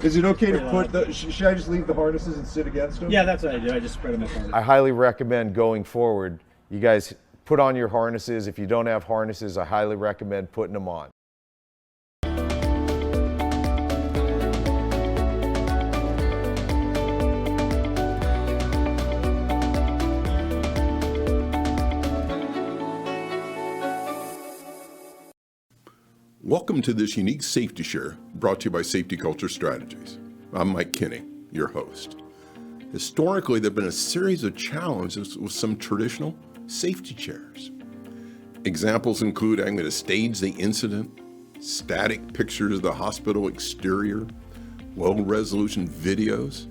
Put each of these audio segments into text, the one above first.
Is it okay to put the, should I just leave the harnesses and sit against them? Yeah, that's what I do. I just spread them apart. I highly recommend going forward, you guys put on your harnesses. If you don't have harnesses, I highly recommend putting them on. Welcome to this unique safety share brought to you by Safety Culture Strategies. I'm Mike Kinney, your host. Historically, there have been a series of challenges with some traditional safety chairs. Examples include having to stage the incident, static pictures of the hospital exterior, low-resolution videos,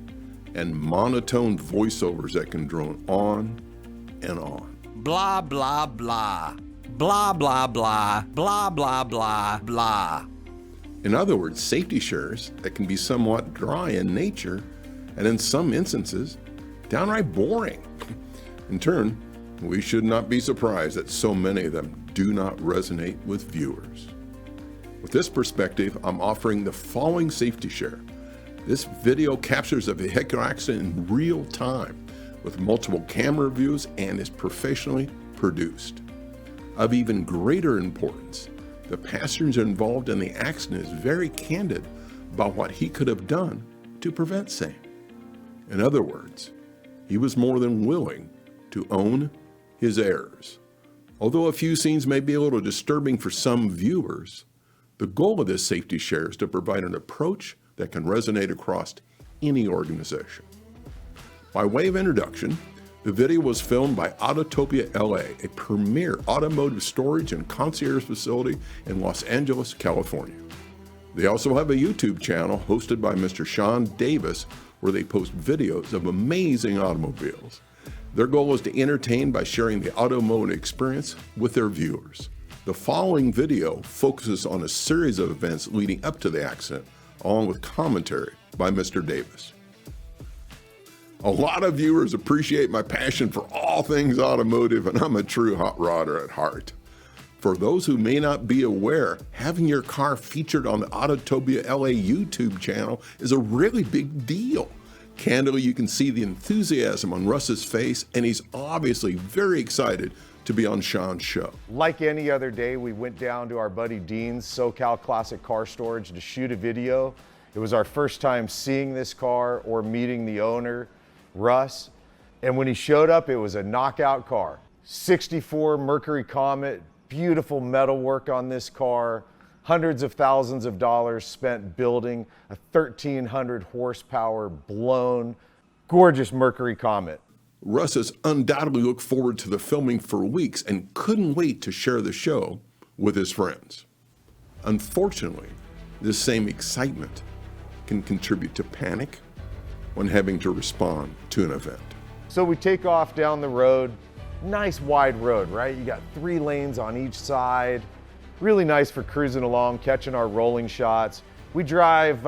and monotone voiceovers that can drone on and on. Blah, blah, blah. Blah, blah, blah. Blah, blah, blah, blah. In other words, safety shares that can be somewhat dry in nature and in some instances, downright boring. In turn, we should not be surprised that so many of them do not resonate with viewers. With this perspective, I'm offering the following safety share. This video captures a vehicular accident in real time with multiple camera views and is professionally produced. Of even greater importance, the passenger involved in the accident is very candid about what he could have done to prevent same. In other words, he was more than willing to own his errors. Although a few scenes may be a little disturbing for some viewers, the goal of this safety share is to provide an approach that can resonate across any organization. By way of introduction, the video was filmed by Autotopia LA, a premier automotive storage and concierge facility in Los Angeles, California. They also have a YouTube channel hosted by Mr. Sean Davis, where they post videos of amazing automobiles. Their goal is to entertain by sharing the automotive experience with their viewers. The following video focuses on a series of events leading up to the accident, along with commentary by Mr. Davis. A lot of viewers appreciate my passion for all things automotive, and I'm a true hot rodder at heart. For those who may not be aware, having your car featured on the Autotopia LA YouTube channel is a really big deal. Candidly, you can see the enthusiasm on Russ's face, and he's obviously very excited to be on Sean's show. Like any other day, we went down to our buddy Dean's SoCal Classic Car Storage to shoot a video. It was our first time seeing this car or meeting the owner, Russ, and when he showed up, it was a knockout car. 64 Mercury Comet, beautiful metal work on this car, hundreds of thousands of dollars spent building a 1,300 horsepower blown, gorgeous Mercury Comet. Russ has undoubtedly looked forward to the filming for weeks and couldn't wait to share the show with his friends. Unfortunately, this same excitement can contribute to panic when having to respond to an event. So we take off down the road, nice wide road, right? You got 3 lanes on each side, really nice for cruising along, catching our rolling shots. We drive,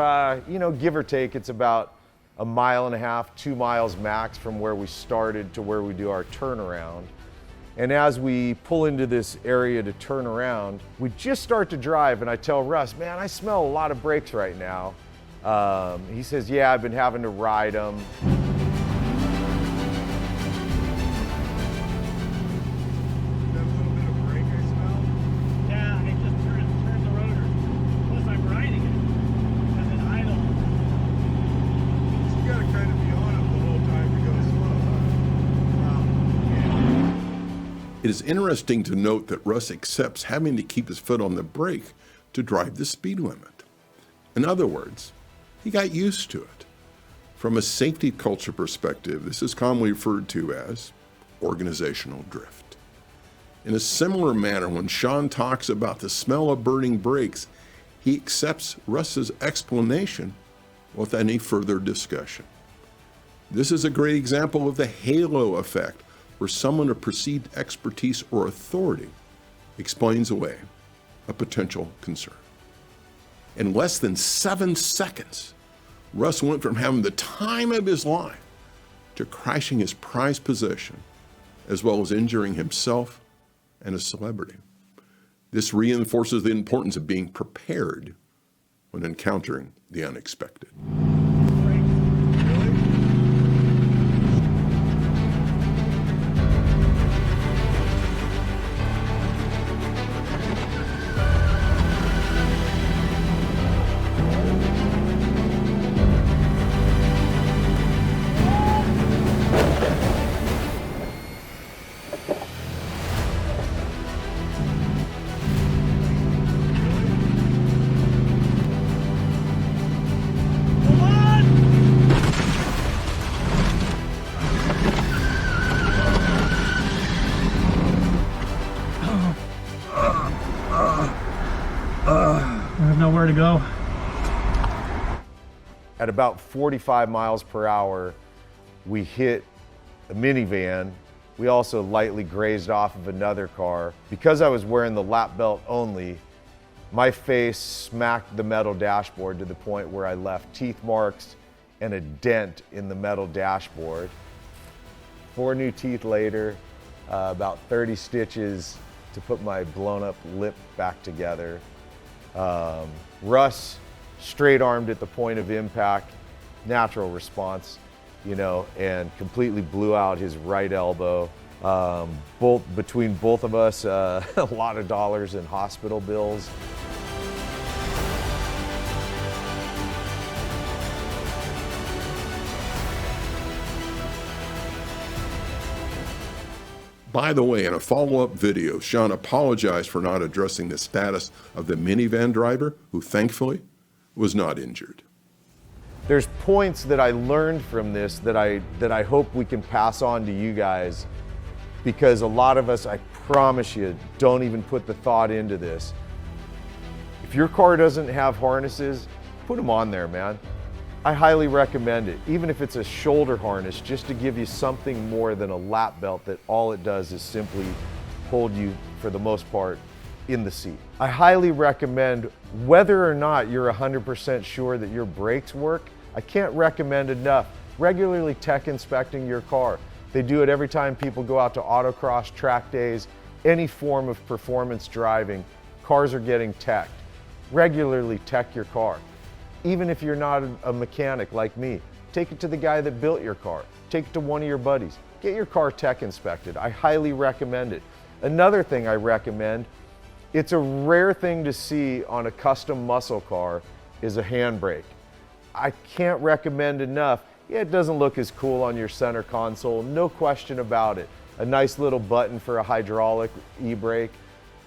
give or take, it's about 1.5 miles, 2 miles max from where we started to where we do our turnaround. And as we pull into this area to turn around, we just start to drive and I tell Russ, man, I smell a lot of brakes right now. He says, yeah, I've been having to ride them. That little bit of brake I smell? Yeah, I just turn the rotor. Plus, I'm riding it as an idle. So you gotta kind of be on it the whole time to go slow. Wow. It is interesting to note that Russ accepts having to keep his foot on the brake to drive the speed limit. In other words, he got used to it. From a safety culture perspective, this is commonly referred to as organizational drift. In a similar manner, when Sean talks about the smell of burning brakes, he accepts Russ's explanation without any further discussion. This is a great example of the halo effect, where someone of perceived expertise or authority explains away a potential concern. In less than 7 seconds, Russ went from having the time of his life to crashing his prized possession, as well as injuring himself and a celebrity. This reinforces the importance of being prepared when encountering the unexpected. I have nowhere to go. At about 45 miles per hour, we hit a minivan. We also lightly grazed off of another car. Because I was wearing the lap belt only, my face smacked the metal dashboard to the point where I left teeth marks and a dent in the metal dashboard. 4 new teeth later, about 30 stitches to put my blown up lip back together. Russ straight armed at the point of impact, natural response, and completely blew out his right elbow. Between both of us, a lot of dollars in hospital bills. By the way, in a follow-up video, Sean apologized for not addressing the status of the minivan driver, who thankfully was not injured. There's points that I learned from this that I hope we can pass on to you guys, because a lot of us, I promise you, don't even put the thought into this. If your car doesn't have harnesses, put them on there, man. I highly recommend it, even if it's a shoulder harness, just to give you something more than a lap belt that all it does is simply hold you, for the most part, in the seat. I highly recommend, whether or not you're 100% sure that your brakes work, I can't recommend enough regularly tech inspecting your car. They do it every time people go out to autocross, track days, any form of performance driving. Cars are getting teched. Regularly tech your car. Even if you're not a mechanic like me, take it to the guy that built your car. Take it to one of your buddies. Get your car tech inspected. I highly recommend it. Another thing I recommend, it's a rare thing to see on a custom muscle car, is a handbrake. I can't recommend enough. Yeah, it doesn't look as cool on your center console, no question about it. A nice little button for a hydraulic e-brake.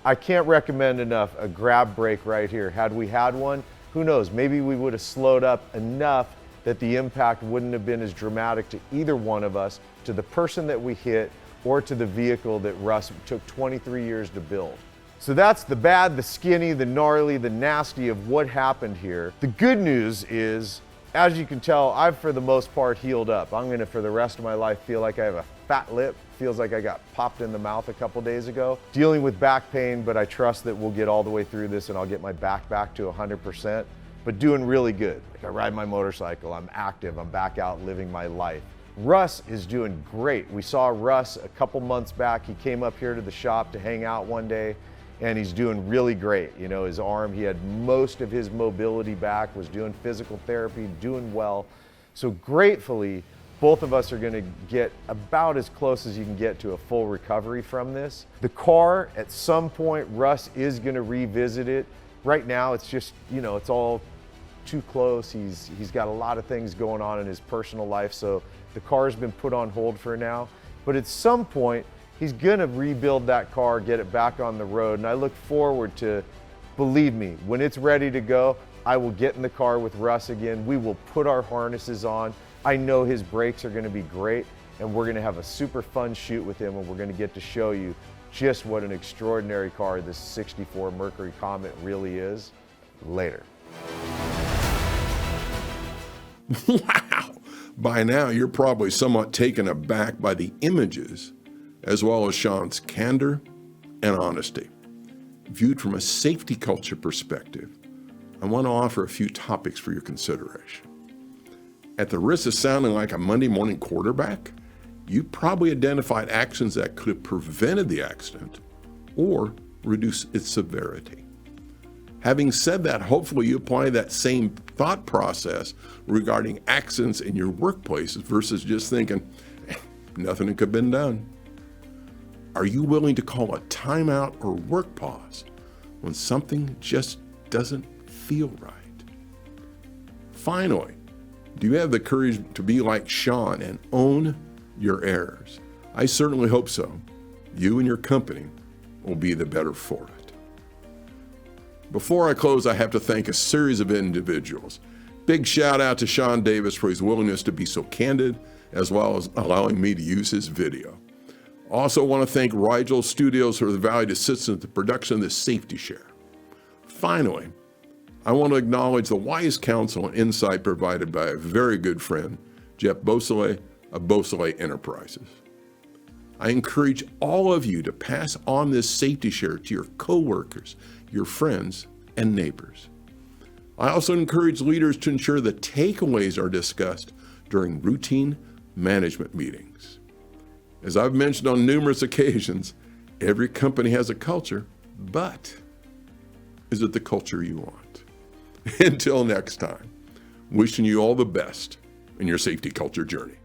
I can't recommend enough a grab brake right here. Had we had one, who knows, maybe we would have slowed up enough that the impact wouldn't have been as dramatic to either one of us, to the person that we hit, or to the vehicle that Russ took 23 years to build. So that's the bad, the skinny, the gnarly, the nasty of what happened here. The good news is, as you can tell, I've for the most part healed up. I'm gonna, for the rest of my life, feel like I have a fat lip. Feels like I got popped in the mouth a couple days ago. Dealing with back pain, but I trust that we'll get all the way through this and I'll get my back to 100%, but doing really good. Like, I ride my motorcycle, I'm active, I'm back out living my life. Russ is doing great. We saw Russ a couple months back. He came up here to the shop to hang out one day, and he's doing really great. His arm, he had most of his mobility back, was doing physical therapy, doing well. So gratefully, both of us are gonna get about as close as you can get to a full recovery from this. The car, at some point, Russ is gonna revisit it. Right now, it's just, it's all too close. He's got a lot of things going on in his personal life, so the car's been put on hold for now. But at some point, he's gonna rebuild that car, get it back on the road, and I look forward to, believe me, when it's ready to go, I will get in the car with Russ again. We will put our harnesses on. I know his brakes are gonna be great, and we're gonna have a super fun shoot with him, and we're gonna get to show you just what an extraordinary car this 64 Mercury Comet really is. Later. Wow! By now, you're probably somewhat taken aback by the images, as well as Sean's candor and honesty. Viewed from a safety culture perspective, I want to offer a few topics for your consideration. At the risk of sounding like a Monday morning quarterback, you probably identified actions that could have prevented the accident or reduced its severity. Having said that, hopefully you apply that same thought process regarding accidents in your workplaces versus just thinking, nothing could have been done. Are you willing to call a timeout or work pause when something just doesn't feel right? Finally, do you have the courage to be like Sean and own your errors? I certainly hope so. You and your company will be the better for it. Before I close, I have to thank a series of individuals. Big shout out to Sean Davis for his willingness to be so candid, as well as allowing me to use his video. Also want to thank Rigel Studios for the valued assistance in the production of this safety share. Finally, I want to acknowledge the wise counsel and insight provided by a very good friend, Jeff Beausoleil of Beausoleil Enterprises. I encourage all of you to pass on this safety share to your coworkers, your friends, and neighbors. I also encourage leaders to ensure the takeaways are discussed during routine management meetings. As I've mentioned on numerous occasions, every company has a culture, but is it the culture you want? Until next time, wishing you all the best in your safety culture journey.